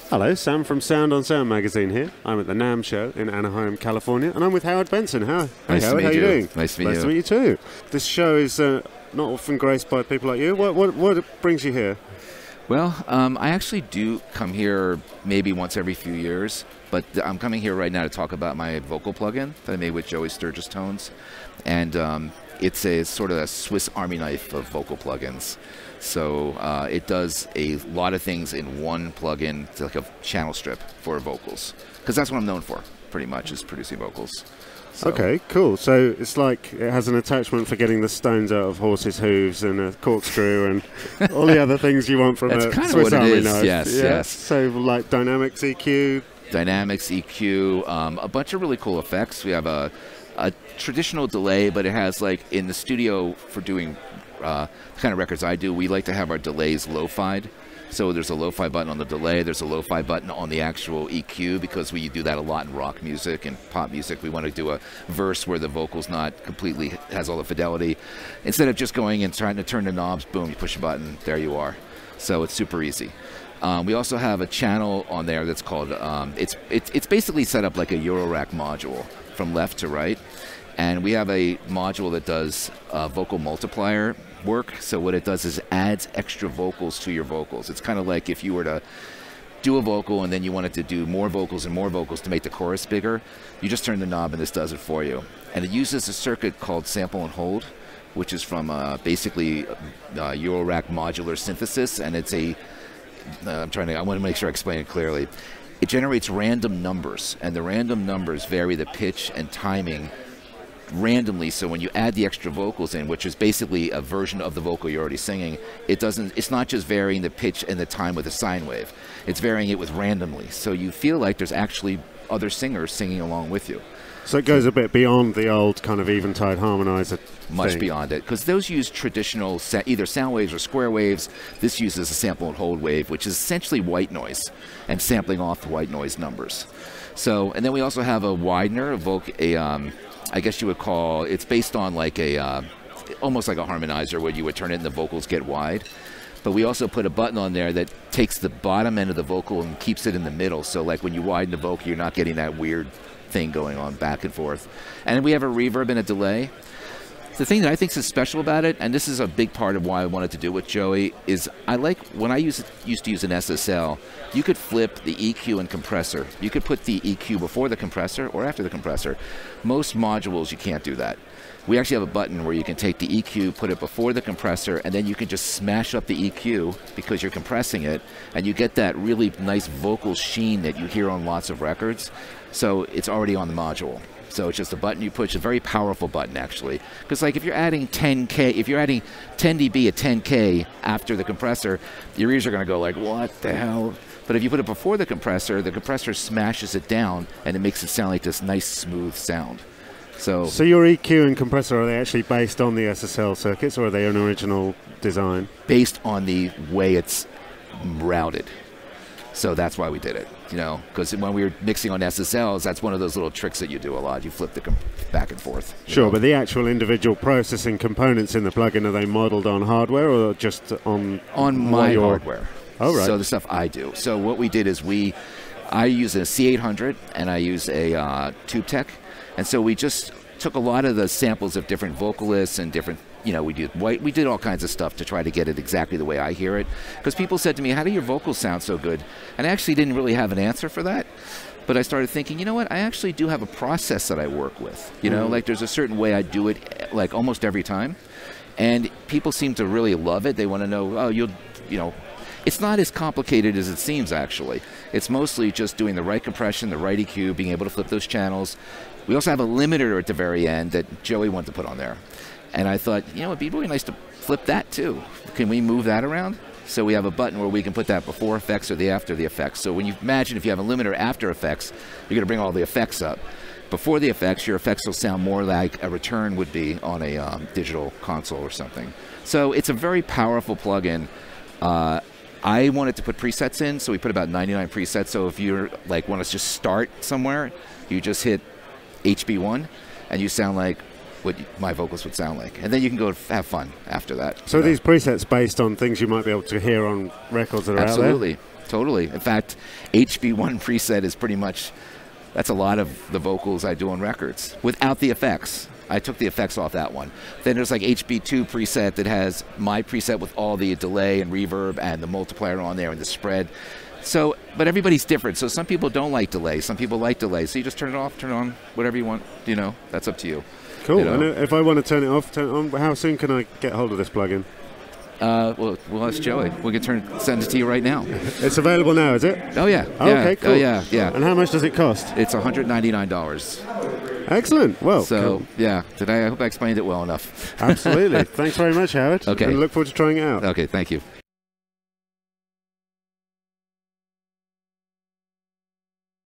Hello, Sam from Sound on Sound magazine here. I'm at the NAMM show in Anaheim, California, and I'm with Howard Benson. Hey, Howard, how are you doing? Nice to meet you. Nice to meet you too. This show is not often graced by people like you. What brings you here? Well, I actually do come here maybe once every few years, but I'm coming here right now to talk about my vocal plugin that I made with Joey Sturgis Tones, and it's a sort of a Swiss Army knife of vocal plugins. So it does a lot of things in one plugin. It's like a channel strip for vocals, because that's what I'm known for, pretty much, is producing vocals. So. Okay, cool. So it's like it has an attachment for getting the stones out of horses' hooves and a corkscrew and all the other things you want from a Swiss Army knife. Yes, yeah. yes. So like dynamics, EQ. Dynamics, EQ, a bunch of really cool effects. We have a traditional delay, but it has, like, in the studio for doing the kind of records I do, we like to have our delays lo-fied. So there's a lo-fi button on the delay, there's a lo-fi button on the actual EQ, because we do that a lot in rock music and pop music. We want to do a verse where the vocal's not completely, has all the fidelity. Instead of just going and trying to turn the knobs, boom, you push a button, there you are. So it's super easy. We also have a channel on there that's called, it's basically set up like a Eurorack module from left to right. And we have a module that does vocal multiplier work. So what it does is adds extra vocals to your vocals. It's kind of like if you were to do a vocal and then you wanted to do more vocals and more vocals to make the chorus bigger, you just turn the knob and this does it for you. And it uses a circuit called sample and hold, which is from basically Eurorack modular synthesis. And it's a, I want to make sure I explain it clearly. It generates random numbers, and the random numbers vary the pitch and timing randomly. So when you add the extra vocals in, which is basically a version of the vocal you're already singing, it's not just varying the pitch and the time with a sine wave. It's varying it with randomly. So you feel like there's actually other singers singing along with you. So it goes a bit beyond the old kind of eventide harmonizer Much thing. Beyond it, because those use traditional either sound waves or square waves. This uses a sample and hold wave, which is essentially white noise and sampling off the white noise numbers. So, and then we also have a widener, I guess you would call, it's based on like almost like a harmonizer where you would turn it and the vocals get wide. But we also put a button on there that takes the bottom end of the vocal and keeps it in the middle. So like when you widen the vocal, you're not getting that weird thing going on back and forth. And then we have a reverb and a delay. The thing that I think is special about it, and this is a big part of why I wanted to do it with Joey, is I like, when I used to use an SSL, you could flip the EQ and compressor. You could put the EQ before the compressor or after the compressor. Most modules, you can't do that. We actually have a button where you can take the EQ, put it before the compressor, and then you can just smash up the EQ because you're compressing it, and you get that really nice vocal sheen that you hear on lots of records. So it's already on the module. So it's just a button you push, a very powerful button actually. Because like if you're adding 10K, if you're adding 10 dB at 10K after the compressor, your ears are going to go like, what the hell? But if you put it before the compressor smashes it down and it makes it sound like this nice smooth sound. So your EQ and compressor, are they actually based on the SSL circuits, or are they an original design? Based on the way it's routed. So that's why we did it, you know, because when we were mixing on SSLs, that's one of those little tricks that you do a lot. You flip the back and forth. Sure, but the actual individual processing components in the plugin, are they modeled on hardware or just on my hardware? Oh, right. So the stuff I do. So what we did is I use a C800 and I use a Tube Tech. And so we just took a lot of the samples of different vocalists and different, you know, we did all kinds of stuff to try to get it exactly the way I hear it. Because people said to me, how do your vocals sound so good? And I actually didn't really have an answer for that. But I started thinking, you know what, I actually do have a process that I work with. You know, like there's a certain way I do it like almost every time. And people seem to really love it. They want to know, oh, you know, it's not as complicated as it seems actually. It's mostly just doing the right compression, the right EQ, being able to flip those channels. We also have a limiter at the very end that Joey wanted to put on there. And I thought, you know, it'd be really nice to flip that too. Can we move that around? So we have a button where we can put that before effects or after the effects. So when you imagine if you have a limiter after effects, you're going to bring all the effects up. Before the effects, your effects will sound more like a return would be on a digital console or something. So it's a very powerful plugin. I wanted to put presets in, so we put about 99 presets. So if you're like want to just start somewhere, you just hit HB1 and you sound like what my vocals would sound like. And then you can go have fun after that. So are these presets based on things you might be able to hear on records that are out there? Absolutely. Totally. In fact, HB1 preset is pretty much, that's a lot of the vocals I do on records without the effects. I took the effects off that one. Then there's like HB2 preset that has my preset with all the delay and reverb and the multiplier on there and the spread. So, but everybody's different. So some people don't like delay. Some people like delay. So you just turn it off, turn it on, whatever you want. You know, that's up to you. Cool. You know? And if I want to turn it off, turn it on, how soon can I get hold of this plugin? Well, ask Joey. We can send it to you right now. It's available now, is it? Oh, yeah. Oh, okay, cool. Oh, yeah, yeah. And how much does it cost? It's $199. Excellent. Well, so, cool. yeah. I hope I explained it well enough. Absolutely. Thanks very much, Howard. Okay. And look forward to trying it out. Okay, thank you.